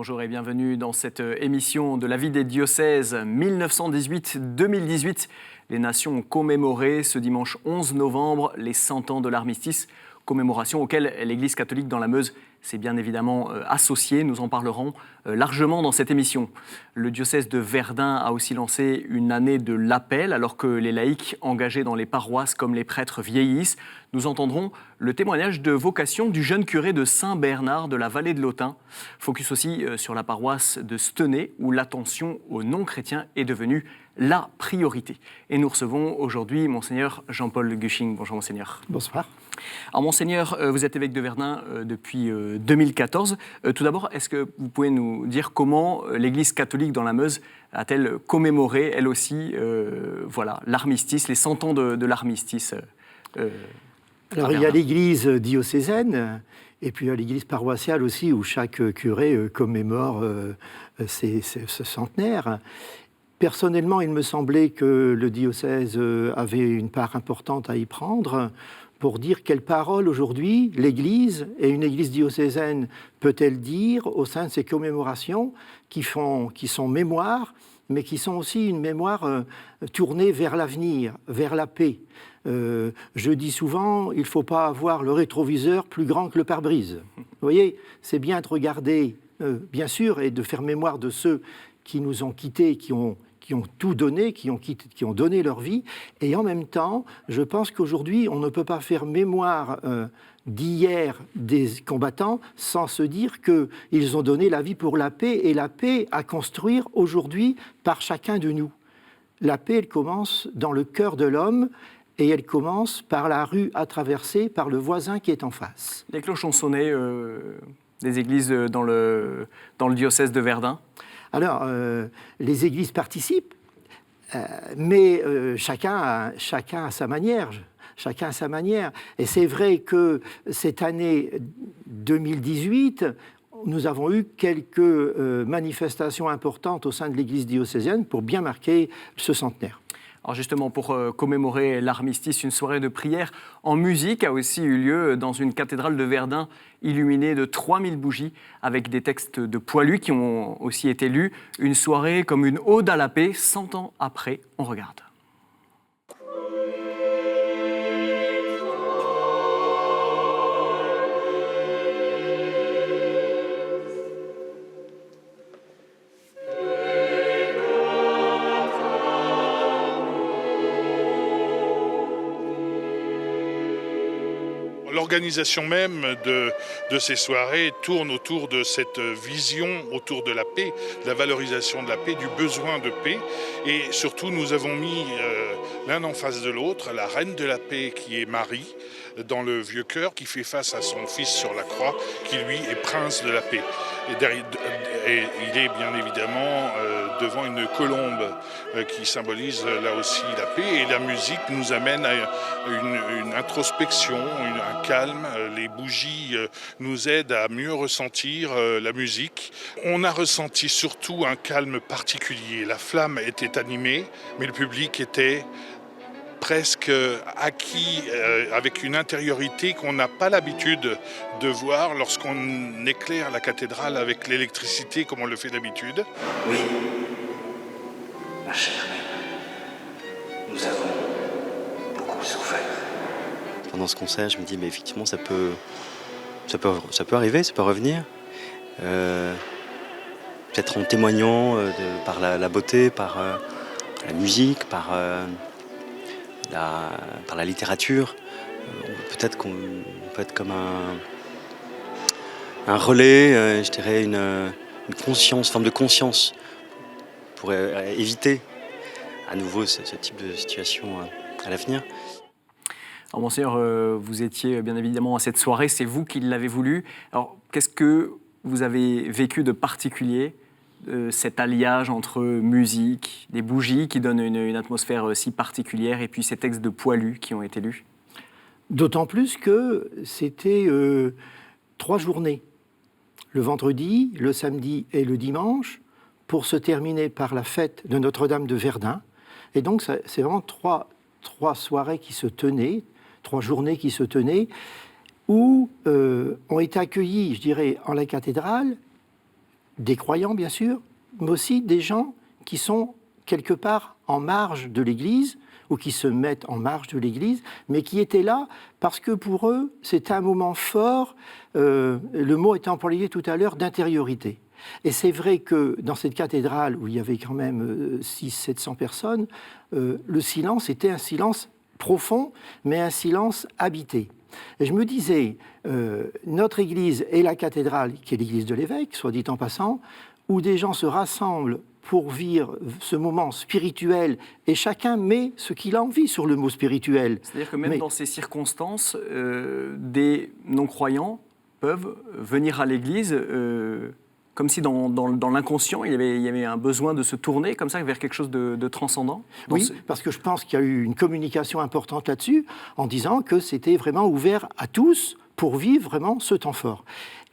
Bonjour et bienvenue dans cette émission de la vie des diocèses 1918-2018. Les nations ont commémoré ce dimanche 11 novembre les 100 ans de l'armistice, commémoration auquel l'Église catholique dans la Meuse s'est bien évidemment associée. Nous en parlerons largement dans cette émission. Le diocèse de Verdun a aussi lancé une année de l'appel alors que les laïcs engagés dans les paroisses comme les prêtres vieillissent. Nous entendrons le témoignage de vocation du jeune curé de Saint-Bernard de la vallée de l'Autun. Focus aussi sur la paroisse de Stenay où l'attention aux non-chrétiens est devenue la priorité. Et nous recevons aujourd'hui Monseigneur Jean-Paul Guching. Bonjour Monseigneur. Bonsoir. Alors Monseigneur, vous êtes évêque de Verdun depuis 2014. Tout d'abord, est-ce que vous pouvez nous dire comment l'Église catholique dans la Meuse a-t-elle commémoré, elle aussi, l'armistice, les 100 ans de l'armistice Alors il y a l'Église diocésaine et puis il y a l'Église paroissiale aussi où chaque curé commémore ce centenaire. Personnellement, il me semblait que le diocèse avait une part importante à y prendre pour dire quelle parole aujourd'hui l'Église et une Église diocésaine peut-elle dire au sein de ces commémorations qui sont mémoire, mais qui sont aussi une mémoire tournée vers l'avenir, vers la paix. Je dis souvent, il ne faut pas avoir le rétroviseur plus grand que le pare-brise. Vous voyez, c'est bien de regarder, bien sûr, et de faire mémoire de ceux qui nous ont quittés, qui ont tout donné, qui ont donné leur vie. Et en même temps, je pense qu'aujourd'hui, on ne peut pas faire mémoire d'hier des combattants sans se dire qu'ils ont donné la vie pour la paix, et la paix à construire aujourd'hui par chacun de nous. La paix, elle commence dans le cœur de l'homme, et elle commence par la rue à traverser, par le voisin qui est en face. Les cloches ont sonné des églises dans le diocèse de Verdun. Alors, les églises participent, mais chacun à sa manière. Chacun à sa manière. Et c'est vrai que cette année 2018, nous avons eu quelques manifestations importantes au sein de l'Église diocésaine pour bien marquer ce centenaire. Alors justement, pour commémorer l'armistice, une soirée de prière en musique a aussi eu lieu dans une cathédrale de Verdun illuminée de 3000 bougies avec des textes de Poilu qui ont aussi été lus. Une soirée comme une ode à la paix, 100 ans après, on regarde. L'organisation même de ces soirées tourne autour de cette vision, autour de la paix, de la valorisation de la paix, du besoin de paix. Et surtout, nous avons mis l'un en face de l'autre la reine de la paix qui est Marie, dans le vieux chœur, qui fait face à son fils sur la croix, qui lui est prince de la paix. Et il est bien évidemment devant une colombe qui symbolise là aussi la paix. Et la musique nous amène à une introspection, un calme. Les bougies nous aident à mieux ressentir la musique. On a ressenti surtout un calme particulier. La flamme était animée, mais le public était presque acquis avec une intériorité qu'on n'a pas l'habitude de voir lorsqu'on éclaire la cathédrale avec l'électricité comme on le fait d'habitude. Oui, ma chère mère, nous avons beaucoup souffert. Pendant ce concert, je me dis, mais effectivement, ça peut arriver, ça peut revenir. Peut-être en témoignant par la beauté, par la musique, par la littérature. Peut-être qu'on peut être comme un relais, je dirais une conscience, forme de conscience pour éviter à nouveau ce type de situation à l'avenir. Alors Monseigneur, vous étiez bien évidemment à cette soirée, c'est vous qui l'avez voulu. Alors qu'est-ce que vous avez vécu de particulier, cet alliage entre musique, des bougies qui donnent une atmosphère si particulière et puis ces textes de Poilu qui ont été lus? D'autant plus que c'était 3 journées, le vendredi, le samedi et le dimanche, pour se terminer par la fête de Notre-Dame de Verdun. Et donc c'est vraiment trois soirées qui se tenaient, 3 journées qui se tenaient, où ont été accueillis, je dirais, en la cathédrale, des croyants bien sûr, mais aussi des gens qui sont quelque part en marge de l'Église, ou qui se mettent en marge de l'Église, mais qui étaient là parce que pour eux, c'était un moment fort, le mot était employé tout à l'heure, d'intériorité. Et c'est vrai que dans cette cathédrale, où il y avait quand même 600-700 personnes, le silence était un silence profond, mais un silence habité. Et je me disais, notre Église est la cathédrale, qui est l'Église de l'évêque, soit dit en passant, où des gens se rassemblent pour vivre ce moment spirituel, et chacun met ce qu'il a envie sur le mot spirituel. C'est-à-dire que même dans ces circonstances, des non-croyants peuvent venir à l'Église comme si dans l'inconscient, il y avait un besoin de se tourner comme ça vers quelque chose de transcendant. Oui, parce que je pense qu'il y a eu une communication importante là-dessus, en disant que c'était vraiment ouvert à tous pour vivre vraiment ce temps fort.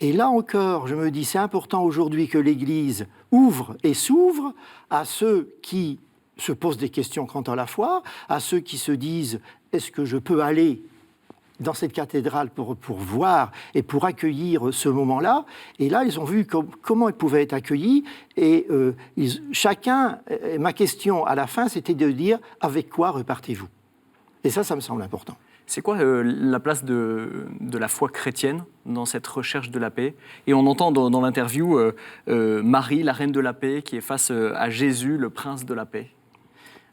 Et là encore, je me dis, c'est important aujourd'hui que l'Église ouvre et s'ouvre à ceux qui se posent des questions quant à la foi, à ceux qui se disent, est-ce que je peux aller dans cette cathédrale pour voir et pour accueillir ce moment-là. Et là, ils ont vu comment ils pouvaient être accueillis. Et chacun, ma question à la fin, c'était de dire, avec quoi repartez-vous? Et ça me semble important. C'est quoi la place de la foi chrétienne dans cette recherche de la paix? Et on entend dans l'interview Marie, la reine de la paix, qui est face à Jésus, le prince de la paix.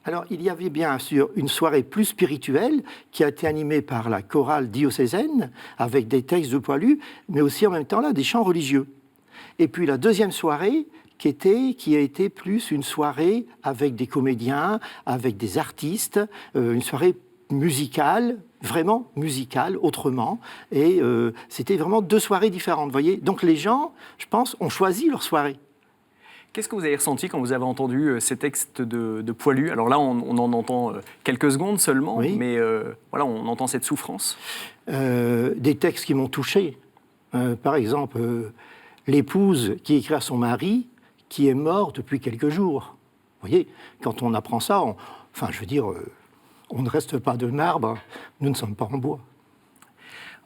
Alors, il y avait bien sûr une soirée plus spirituelle qui a été animée par la chorale diocésaine, avec des textes de Poilu, mais aussi en même temps là, des chants religieux. Et puis la deuxième soirée, qui a été plus une soirée avec des comédiens, avec des artistes, une soirée musicale, vraiment musicale, autrement. Et c'était vraiment deux soirées différentes, vous voyez. Donc les gens, je pense, ont choisi leur soirée. Qu'est-ce que vous avez ressenti quand vous avez entendu ces textes de Poilu? Alors là, on en entend quelques secondes seulement, oui. Mais voilà, on entend cette souffrance. Des textes qui m'ont touché. Par exemple, l'épouse qui écrit à son mari qui est mort depuis quelques jours. Vous voyez, quand on apprend ça, on ne reste pas de marbre, nous ne sommes pas en bois.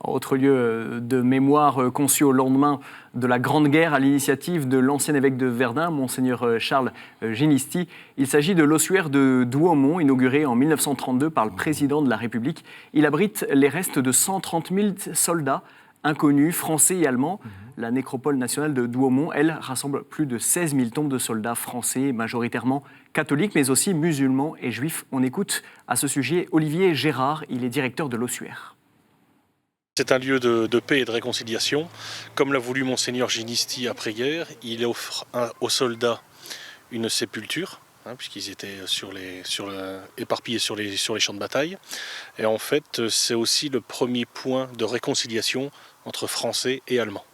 Autre lieu de mémoire conçu au lendemain de la Grande Guerre à l'initiative de l'ancien évêque de Verdun, Monseigneur Charles Ginisti. Il s'agit de l'ossuaire de Douaumont, inauguré en 1932 par le président de la République. Il abrite les restes de 130 000 soldats inconnus, français et allemands. La nécropole nationale de Douaumont, elle, rassemble plus de 16 000 tombes de soldats français, majoritairement catholiques, mais aussi musulmans et juifs. On écoute à ce sujet Olivier Gérard, il est directeur de l'ossuaire. C'est un lieu de paix et de réconciliation. Comme l'a voulu Monseigneur Ginisti après-guerre, il offre aux soldats une sépulture, puisqu'ils étaient éparpillés sur les champs de bataille. Et en fait, c'est aussi le premier point de réconciliation entre Français et Allemands.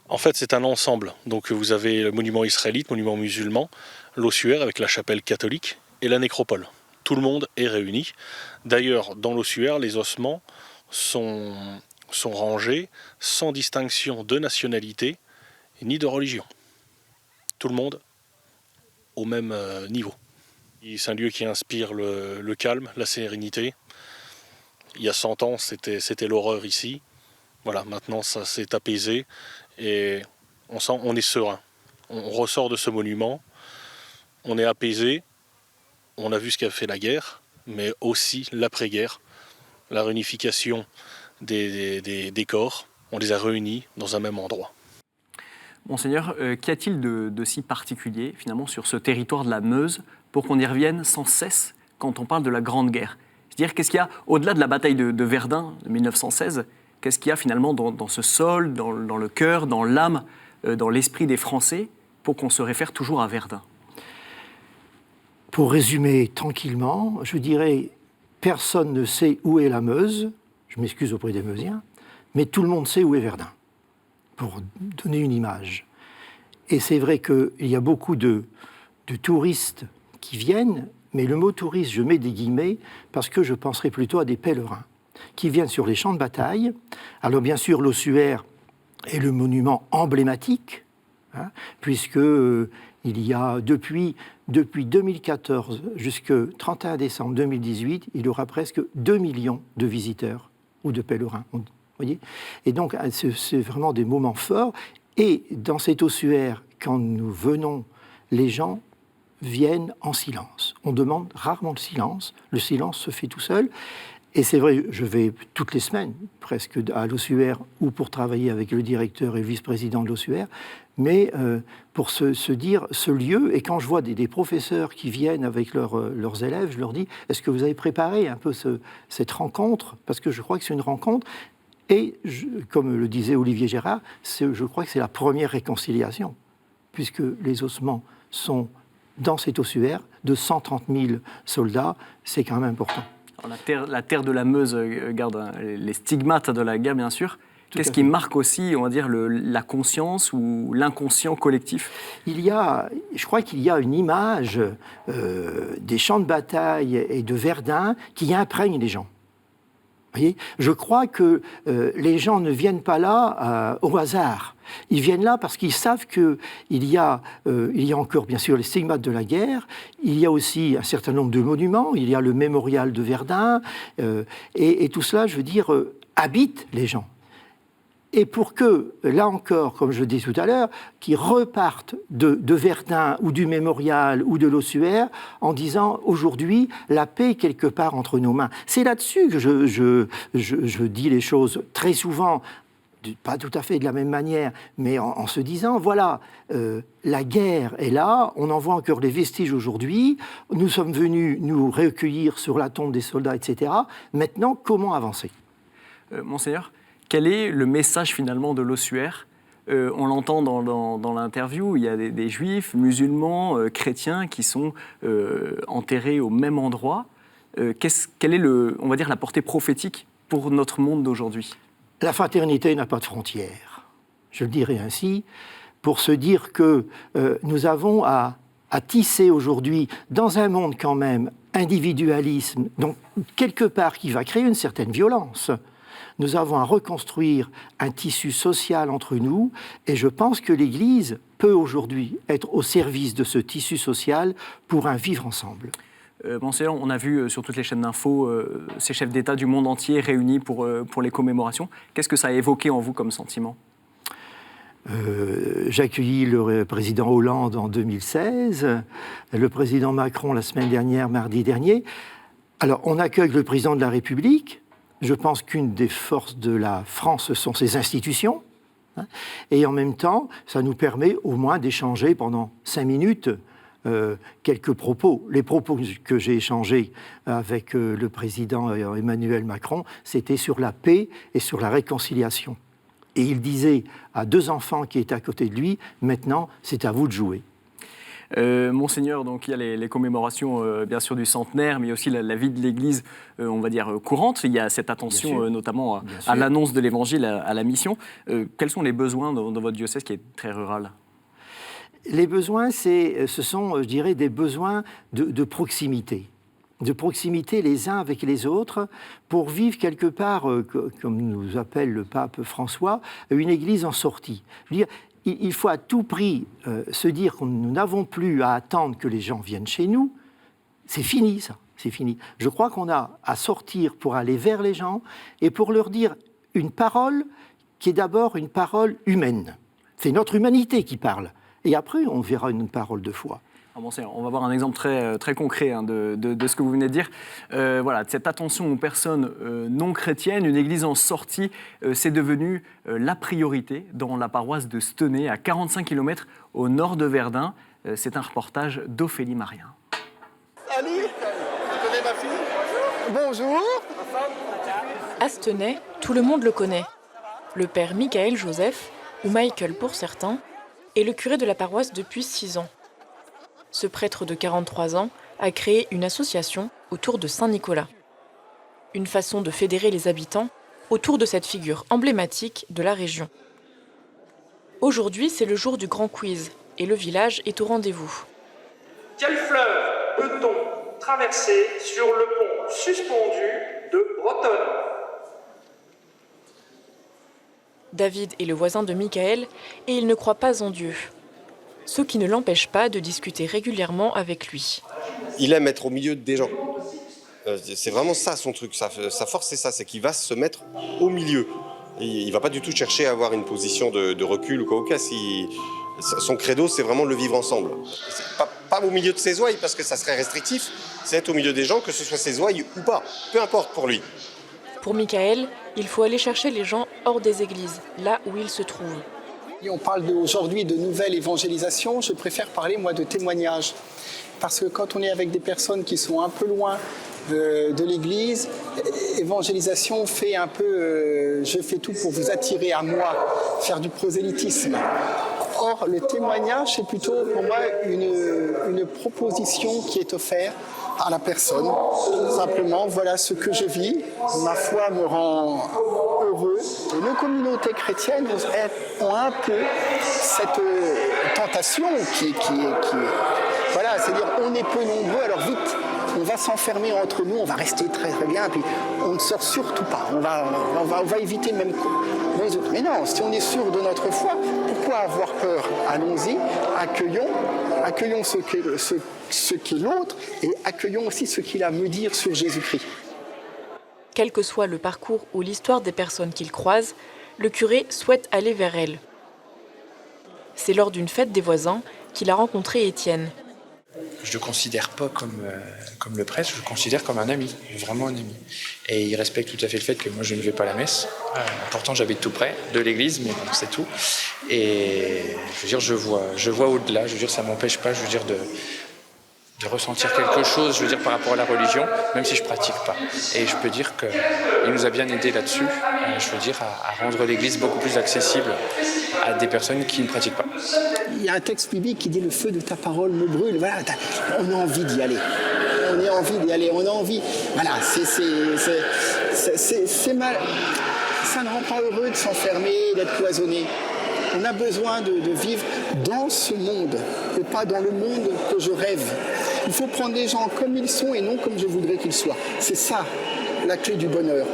En fait, c'est un ensemble. Donc vous avez le monument israélite, monument musulman, l'ossuaire avec la chapelle catholique et la nécropole. Tout le monde est réuni. D'ailleurs, dans l'ossuaire, les ossements sont rangés sans distinction de nationalité ni de religion. Tout le monde au même niveau. C'est un lieu qui inspire le calme, la sérénité. Il y a 100 ans, c'était l'horreur ici. Voilà, maintenant ça s'est apaisé et on est serein. On ressort de ce monument, on est apaisé, on a vu ce qu'a fait la guerre, mais aussi l'après-guerre. La réunification des corps, on les a réunis dans un même endroit. Monseigneur, qu'y a-t-il de si particulier finalement sur ce territoire de la Meuse pour qu'on y revienne sans cesse quand on parle de la Grande Guerre? C'est-à-dire, qu'est-ce qu'il y a, au-delà de la bataille de Verdun de 1916, qu'est-ce qu'il y a finalement dans ce sol, dans le cœur, dans l'âme, dans l'esprit des Français pour qu'on se réfère toujours à Verdun? Pour résumer tranquillement, je dirais... Personne ne sait où est la Meuse, je m'excuse auprès des Meusiens, mais tout le monde sait où est Verdun, pour donner une image. Et c'est vrai qu'il y a beaucoup de touristes qui viennent, mais le mot touriste, je mets des guillemets, parce que je penserais plutôt à des pèlerins, qui viennent sur les champs de bataille. Alors bien sûr, l'ossuaire est le monument emblématique, puisque... il y a depuis 2014 jusqu'au 31 décembre 2018, il y aura presque 2 millions de visiteurs ou de pèlerins. Voyez ? Et donc, c'est vraiment des moments forts. Et dans cet ossuaire quand nous venons, les gens viennent en silence. On demande rarement le silence se fait tout seul. Et c'est vrai, je vais toutes les semaines, presque à l'Ossuaire, ou pour travailler avec le directeur et le vice-président de l'Ossuaire, mais pour se dire ce lieu, et quand je vois des professeurs qui viennent avec leurs élèves, je leur dis, est-ce que vous avez préparé un peu cette rencontre? Parce que je crois que c'est une rencontre, et comme le disait Olivier Gérard, je crois que c'est la première réconciliation, puisque les ossements sont dans cet ossuaire de 130 000 soldats, c'est quand même important. Alors la terre de la Meuse garde les stigmates de la guerre, bien sûr. Qu'est-ce qui marque aussi, on va dire, la conscience ou l'inconscient collectif? Je crois qu'il y a une image des champs de bataille et de Verdun qui imprègne les gens. Vous voyez, je crois que les gens ne viennent pas là au hasard. Ils viennent là parce qu'ils savent qu'il y a encore, bien sûr, les stigmates de la guerre. Il y a aussi un certain nombre de monuments. Il y a le mémorial de Verdun. Et tout cela, je veux dire, habite les gens. Et pour que, là encore, comme je le dis tout à l'heure, qu'ils repartent de Verdun ou du mémorial ou de l'ossuaire en disant aujourd'hui la paix est quelque part entre nos mains. C'est là-dessus que je dis les choses très souvent, pas tout à fait de la même manière, mais en se disant voilà, la guerre est là, on en voit encore les vestiges aujourd'hui, nous sommes venus nous recueillir sur la tombe des soldats, etc. Maintenant, comment avancer? Monseigneur, quel est le message finalement de l'ossuaire? On l'entend dans l'interview, il y a des juifs, musulmans, chrétiens qui sont enterrés au même endroit. Quelle est, on va dire, la portée prophétique pour notre monde d'aujourd'hui? La fraternité n'a pas de frontières, je le dirais ainsi, pour se dire que nous avons à tisser aujourd'hui, dans un monde quand même individualisme, donc quelque part qui va créer une certaine violence. Nous avons à reconstruire un tissu social entre nous, et je pense que l'Église peut aujourd'hui être au service de ce tissu social pour un vivre ensemble. Monseigneur, on a vu sur toutes les chaînes d'infos ces chefs d'État du monde entier réunis pour les commémorations. Qu'est-ce que ça a évoqué en vous comme sentiment? J'ai accueilli le président Hollande en 2016, le président Macron la semaine dernière, mardi dernier. Alors, on accueille le président de la République. Je pense qu'une des forces de la France sont ses institutions. Et en même temps, ça nous permet au moins d'échanger pendant 5 minutes quelques propos. Les propos que j'ai échangés avec le président Emmanuel Macron, c'était sur la paix et sur la réconciliation. Et il disait à 2 enfants qui étaient à côté de lui, maintenant, c'est à vous de jouer. Monseigneur, donc il y a les commémorations bien sûr du centenaire, mais il y a aussi la vie de l'Église, on va dire courante. Il y a cette attention notamment à l'annonce de l'Évangile, à la mission. Quels sont les besoins dans votre diocèse qui est très rural? Les besoins, ce sont, je dirais, des besoins de proximité. De proximité les uns avec les autres, pour vivre quelque part, comme nous appelle le pape François, une Église en sortie. Je veux dire, il faut à tout prix se dire que nous n'avons plus à attendre que les gens viennent chez nous. C'est fini, ça. C'est fini. Je crois qu'on a à sortir pour aller vers les gens et pour leur dire une parole qui est d'abord une parole humaine. C'est notre humanité qui parle. Et après, on verra une parole de foi. On va voir un exemple très concret de ce que vous venez de dire. Voilà, cette attention aux personnes non chrétiennes, une église en sortie, c'est devenu la priorité dans la paroisse de Stenay, à 45 km au nord de Verdun. C'est un reportage d'Ophélie Marien. Salut, tu connais ma fille? Bonjour. À Stenay, tout le monde le connaît. Le père Michael Joseph, ou Michael pour certains, est le curé de la paroisse depuis 6 ans. Ce prêtre de 43 ans a créé une association autour de Saint-Nicolas. Une façon de fédérer les habitants autour de cette figure emblématique de la région. Aujourd'hui, c'est le jour du grand quiz et le village est au rendez-vous. Quel fleuve peut-on traverser sur le pont suspendu de Bretonne? David est le voisin de Michael et il ne croit pas en Dieu. Ce qui ne l'empêche pas de discuter régulièrement avec lui. Il aime être au milieu des gens. C'est vraiment ça son truc, sa force c'est ça, c'est qu'il va se mettre au milieu. Et il ne va pas du tout chercher à avoir une position de recul ou quoi au cas. Son credo, c'est vraiment le vivre ensemble. Pas au milieu de ses ouailles, parce que ça serait restrictif, c'est être au milieu des gens, que ce soit ses ouailles ou pas, peu importe pour lui. Pour Michael, il faut aller chercher les gens hors des églises, là où ils se trouvent. Et on parle aujourd'hui de nouvelle évangélisation, je préfère parler moi de témoignage. Parce que quand on est avec des personnes qui sont un peu loin de l'église, évangélisation fait un peu je fais tout pour vous attirer à moi, faire du prosélytisme. Or, le témoignage, c'est plutôt pour moi une proposition qui est offerte à la personne. Simplement, voilà ce que je vis, ma foi me rend heureux. Et nos communautés chrétiennes ont un peu cette tentation qui voilà, c'est-à-dire on est peu nombreux, alors vite, on va s'enfermer entre nous, on va rester très très bien, puis on ne sort surtout pas, on va éviter même les autres. Mais non, si on est sûr de notre foi, pourquoi avoir peur? Allons-y, accueillons ce qu'est l'autre et accueillons aussi ce qu'il a à me dire sur Jésus-Christ. Quel que soit le parcours ou l'histoire des personnes qu'il croise, le curé souhaite aller vers elles. C'est lors d'une fête des voisins qu'il a rencontré Étienne. Je ne le considère pas comme le prêtre, je le considère comme un ami, vraiment un ami. Et il respecte tout à fait le fait que moi je ne vais pas à la messe. Pourtant j'habite tout près de l'église, mais bon, c'est tout. Et je veux dire, je vois au-delà, je veux dire, ça ne m'empêche pas, je veux dire, de ressentir quelque chose, je veux dire, par rapport à la religion, même si je ne pratique pas. Et je peux dire qu'il nous a bien aidé là-dessus, je veux dire, à rendre l'église beaucoup plus accessible à des personnes qui ne pratiquent pas. Il y a un texte biblique qui dit « Le feu de ta parole me brûle ». Voilà, on a envie d'y aller. On a envie d'y aller, on a envie. Voilà, c'est mal. Ça ne rend pas heureux de s'enfermer, d'être cloisonné. On a besoin de vivre dans ce monde et pas dans le monde que je rêve. Il faut prendre les gens comme ils sont et non comme je voudrais qu'ils soient. C'est ça, la clé du bonheur.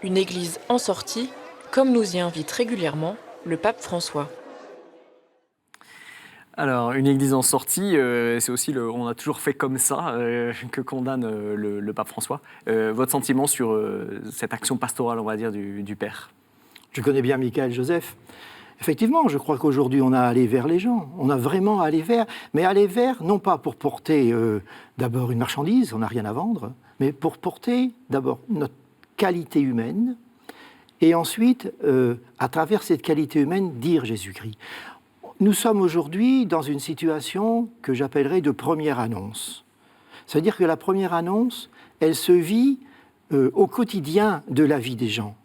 Une église en sortie, comme nous y invite régulièrement le pape François. Alors, une église en sortie, c'est aussi on a toujours fait comme ça que condamne le pape François. Votre sentiment sur cette action pastorale, on va dire, du Père? Je connais bien Michael Joseph. Effectivement, je crois qu'aujourd'hui, on a allé vers les gens. On a vraiment allé vers, mais aller vers, non pas pour porter d'abord une marchandise, on n'a rien à vendre, mais pour porter d'abord notre qualité humaine, et ensuite, à travers cette qualité humaine, dire Jésus-Christ. Nous sommes aujourd'hui dans une situation que j'appellerais de première annonce. C'est-à-dire que la première annonce, elle se vit au quotidien de la vie des gens.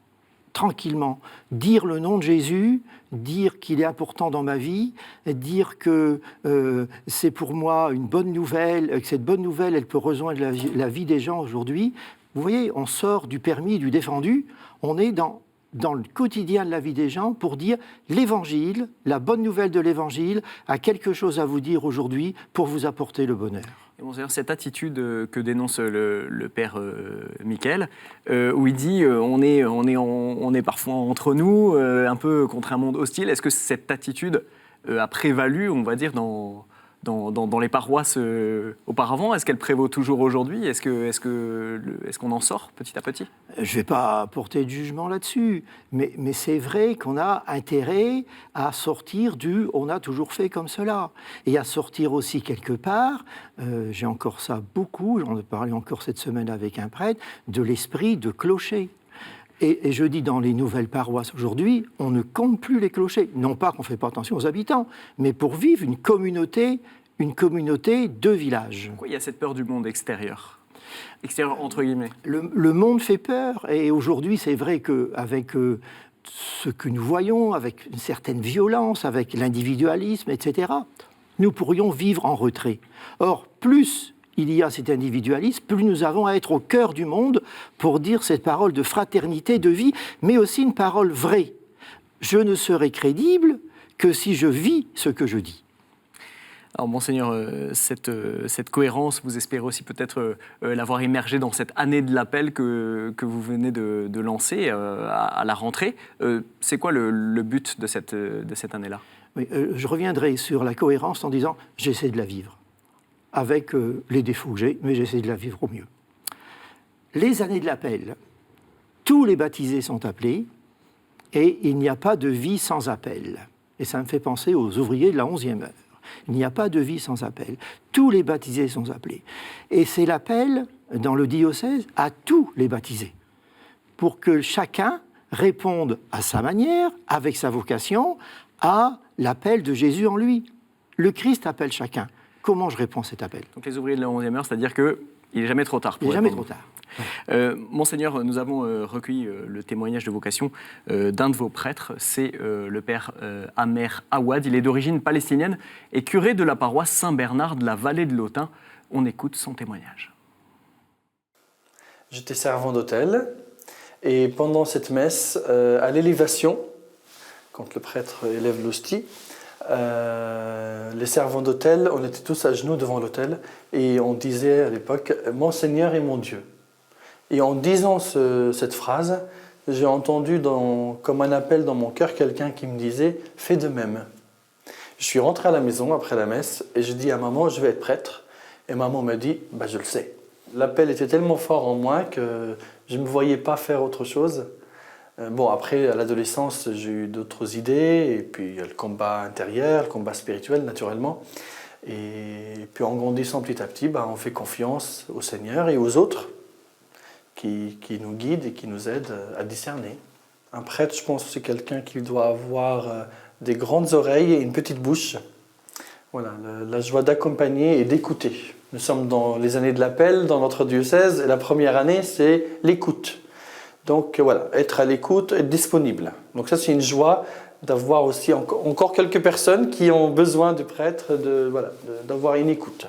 Tranquillement, dire le nom de Jésus, dire qu'il est important dans ma vie, dire que c'est pour moi une bonne nouvelle, que cette bonne nouvelle, elle peut rejoindre la vie des gens aujourd'hui. Vous voyez, on sort du permis, du défendu, on est dans le quotidien de la vie des gens pour dire l'Évangile, la bonne nouvelle de l'Évangile a quelque chose à vous dire aujourd'hui pour vous apporter le bonheur. Et bon, cette attitude que dénonce le père Michael, où il dit on est parfois entre nous, un peu contre un monde hostile, est-ce que cette attitude a prévalu, on va dire, dans les paroisses auparavant? Est-ce qu'elle prévaut toujours aujourd'hui? Est-ce qu'on en sort petit à petit? Je ne vais pas porter de jugement là-dessus, mais c'est vrai qu'on a intérêt à sortir du « on a toujours fait comme cela » et à sortir aussi quelque part, j'ai encore ça beaucoup, j'en ai parlé encore cette semaine avec un prêtre, de l'esprit de clocher. Et je dis dans les nouvelles paroisses aujourd'hui, on ne compte plus les clochers. Non pas qu'on ne fait pas attention aux habitants, mais pour vivre une communauté de village. Pourquoi il y a cette peur du monde extérieur? Extérieur entre guillemets. Le monde fait peur. Et aujourd'hui, c'est vrai qu'avec ce que nous voyons, avec une certaine violence, avec l'individualisme, etc., nous pourrions vivre en retrait. Or, plus il y a cet individualisme, plus nous avons à être au cœur du monde pour dire cette parole de fraternité, de vie, mais aussi une parole vraie. Je ne serai crédible que si je vis ce que je dis. Alors, Monseigneur, cette cohérence, vous espérez aussi peut-être l'avoir émergée dans cette année de l'appel que vous venez de lancer à la rentrée. C'est quoi le but de cette année-là? Oui, je reviendrai sur la cohérence en disant « j'essaie de la vivre ». Avec les défauts que j'ai, mais j'essaie de la vivre au mieux. Les années de l'appel, tous les baptisés sont appelés et il n'y a pas de vie sans appel. Et ça me fait penser aux ouvriers de la 11e heure. Il n'y a pas de vie sans appel. Tous les baptisés sont appelés. Et c'est l'appel, dans le diocèse, à tous les baptisés, pour que chacun réponde à sa manière, avec sa vocation, à l'appel de Jésus en lui. Le Christ appelle chacun. Comment je réponds à cet appel? Donc les ouvriers de la 11e heure, c'est-à-dire qu'il n'est jamais trop tard. Il n'est jamais trop tard. Monseigneur, nous avons recueilli le témoignage de vocation d'un de vos prêtres, c'est le père Amer Awad. Il est d'origine palestinienne et curé de la paroisse Saint-Bernard de la vallée de l'Autun. On écoute son témoignage. J'étais servant d'hôtel et pendant cette messe, à l'élévation, quand le prêtre élève l'hostie, les servants d'hôtel, on était tous à genoux devant l'autel et on disait à l'époque « Mon Seigneur est mon Dieu ». Et en disant cette phrase, j'ai entendu comme un appel dans mon cœur quelqu'un qui me disait « Fais de même ». Je suis rentré à la maison après la messe et je dis à maman « Je vais être prêtre ». Et maman m'a dit « Je le sais ». L'appel était tellement fort en moi que je ne me voyais pas faire autre chose. Bon, après, à l'adolescence, j'ai eu d'autres idées, et puis le combat intérieur, le combat spirituel, naturellement. Et puis en grandissant petit à petit, on fait confiance au Seigneur et aux autres qui nous guident et qui nous aident à discerner. Un prêtre, je pense, c'est quelqu'un qui doit avoir des grandes oreilles et une petite bouche. Voilà, la joie d'accompagner et d'écouter. Nous sommes dans les années de l'appel, dans notre diocèse, et la première année, c'est l'écoute. Donc voilà, être à l'écoute, être disponible. Donc ça, c'est une joie d'avoir aussi encore quelques personnes qui ont besoin de prêtres, d'avoir une écoute.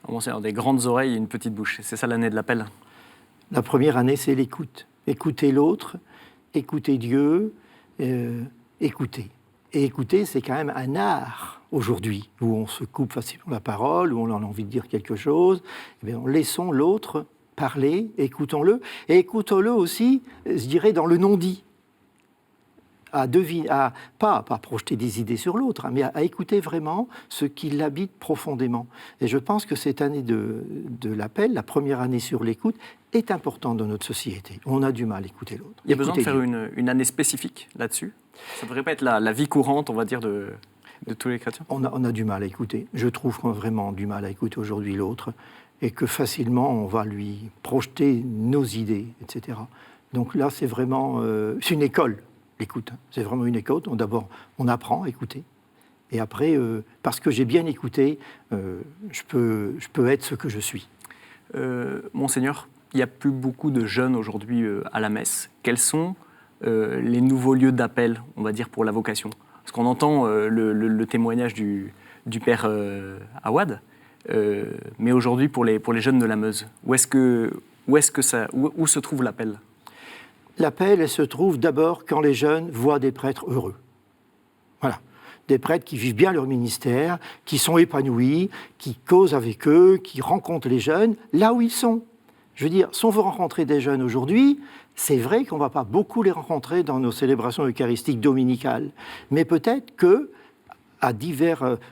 Monseigneur, des grandes oreilles et une petite bouche, c'est ça l'année de l'appel? La première année, c'est l'écoute. Écouter l'autre, écouter Dieu, écouter. Et écouter, c'est quand même un art aujourd'hui, où on se coupe facilement la parole, où on a envie de dire quelque chose. Eh bien, laissons l'autre parler, écoutons-le. Et écoutons-le aussi, je dirais, dans le non-dit. Pas projeter des idées sur l'autre, mais à écouter vraiment ce qui l'habite profondément. Et je pense que cette année de l'appel, la première année sur l'écoute, est importante dans notre société. On a du mal à écouter l'autre. Il y a besoin de faire une année spécifique là-dessus? Ça ne devrait pas être la vie courante, on va dire, de tous les chrétiens? On a du mal à écouter. Je trouve qu'on a vraiment du mal à écouter aujourd'hui l'autre, et que facilement on va lui projeter nos idées, etc. Donc là, c'est vraiment... c'est une école. L'écoute, c'est vraiment une écoute. D'abord, on apprend à écouter. Et après, parce que j'ai bien écouté, je peux être ce que je suis. Monseigneur, il n'y a plus beaucoup de jeunes aujourd'hui à la messe. Quels sont les nouveaux lieux d'appel, on va dire, pour la vocation? Parce qu'on entend le témoignage du père Awad, mais aujourd'hui, pour les jeunes de la Meuse, où se trouve l'appel? L'appel, elle se trouve d'abord quand les jeunes voient des prêtres heureux. Voilà. Des prêtres qui vivent bien leur ministère, qui sont épanouis, qui causent avec eux, qui rencontrent les jeunes là où ils sont. Je veux dire, si on veut rencontrer des jeunes aujourd'hui, c'est vrai qu'on ne va pas beaucoup les rencontrer dans nos célébrations eucharistiques dominicales. Mais peut-être que, à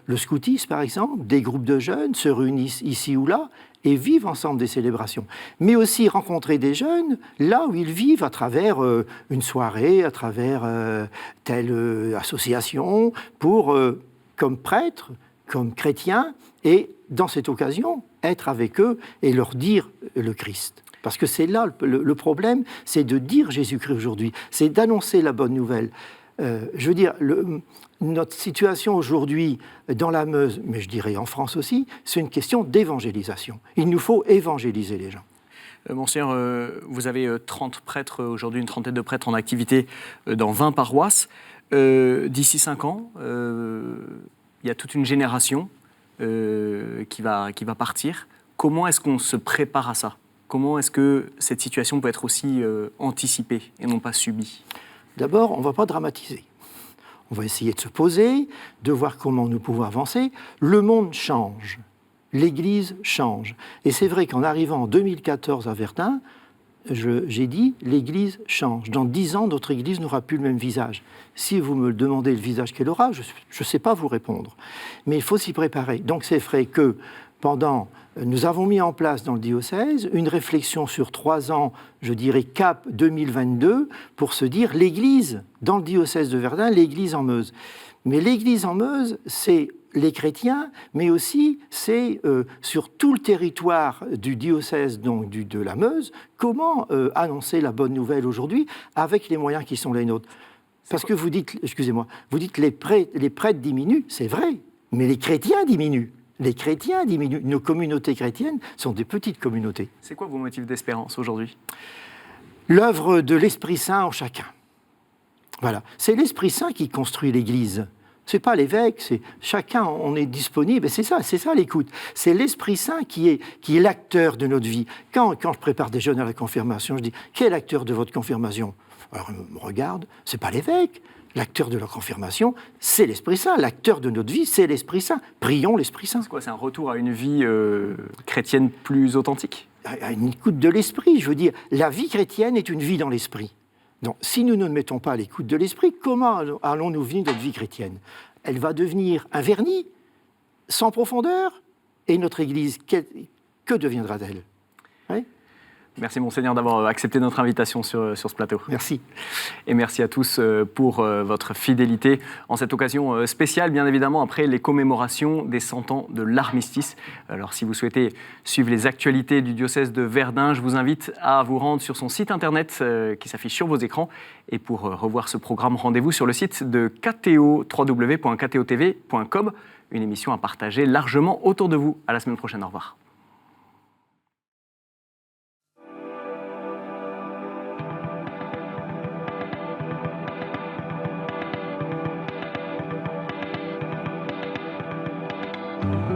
le scoutisme par exemple, des groupes de jeunes se réunissent ici ou là et vivent ensemble des célébrations. Mais aussi rencontrer des jeunes là où ils vivent à travers une soirée, à travers telle association, comme prêtres, comme chrétiens, et dans cette occasion, être avec eux et leur dire le Christ. Parce que c'est là le problème, c'est de dire Jésus-Christ aujourd'hui, c'est d'annoncer la bonne nouvelle. Je veux dire, notre situation aujourd'hui dans la Meuse, mais je dirais en France aussi, c'est une question d'évangélisation. Il nous faut évangéliser les gens. Monseigneur, vous avez 30 prêtres aujourd'hui, une trentaine de prêtres en activité dans 20 paroisses. D'ici 5 ans, il y a toute une génération qui va partir. Comment est-ce qu'on se prépare à ça? Comment est-ce que cette situation peut être aussi anticipée et non pas subie? D'abord, on ne va pas dramatiser. On va essayer de se poser, de voir comment nous pouvons avancer. Le monde change, l'Église change. Et c'est vrai qu'en arrivant en 2014 à Verdun, j'ai dit, l'Église change. Dans 10 ans, notre Église n'aura plus le même visage. Si vous me demandez le visage qu'elle aura, je ne sais pas vous répondre. Mais il faut s'y préparer. Donc c'est vrai que nous avons mis en place dans le diocèse une réflexion sur 3 ans, je dirais cap 2022, pour se dire l'Église, dans le diocèse de Verdun, l'Église en Meuse. Mais l'Église en Meuse, c'est les chrétiens, mais aussi c'est sur tout le territoire du diocèse donc de la Meuse, comment annoncer la bonne nouvelle aujourd'hui avec les moyens qui sont les nôtres. Parce que vous dites, excusez-moi, vous dites les prêtres diminuent, c'est vrai, mais les chrétiens diminuent. Les chrétiens diminuent. Nos communautés chrétiennes sont des petites communautés. C'est quoi vos motifs d'espérance aujourd'hui? L'œuvre de l'Esprit Saint en chacun. Voilà. C'est l'Esprit Saint qui construit l'Église. C'est pas l'évêque, c'est chacun, on est disponible, et c'est ça l'écoute. C'est l'Esprit Saint qui est l'acteur de notre vie. Quand je prépare des jeunes à la confirmation, je dis, quel est l'acteur de votre confirmation? Alors ils me regardent, c'est pas l'évêque. L'acteur de la confirmation, c'est l'Esprit Saint. L'acteur de notre vie, c'est l'Esprit Saint. Prions l'Esprit Saint. C'est quoi? C'est un retour à une vie chrétienne plus authentique? À une écoute de l'Esprit, je veux dire. La vie chrétienne est une vie dans l'Esprit. Donc, si nous ne mettons pas à l'écoute de l'Esprit, comment allons-nous vivre notre vie chrétienne? Elle va devenir un vernis, sans profondeur. Et notre Église, que deviendra-t-elle? Oui. Merci Monseigneur d'avoir accepté notre invitation sur ce plateau. Merci. Et merci à tous pour votre fidélité en cette occasion spéciale, bien évidemment, après les commémorations des 100 ans de l'armistice. Alors si vous souhaitez suivre les actualités du diocèse de Verdun, je vous invite à vous rendre sur son site internet qui s'affiche sur vos écrans. Et pour revoir ce programme, rendez-vous sur le site de KTO, www.ktotv.com, une émission à partager largement autour de vous. À la semaine prochaine, au revoir. Thank you.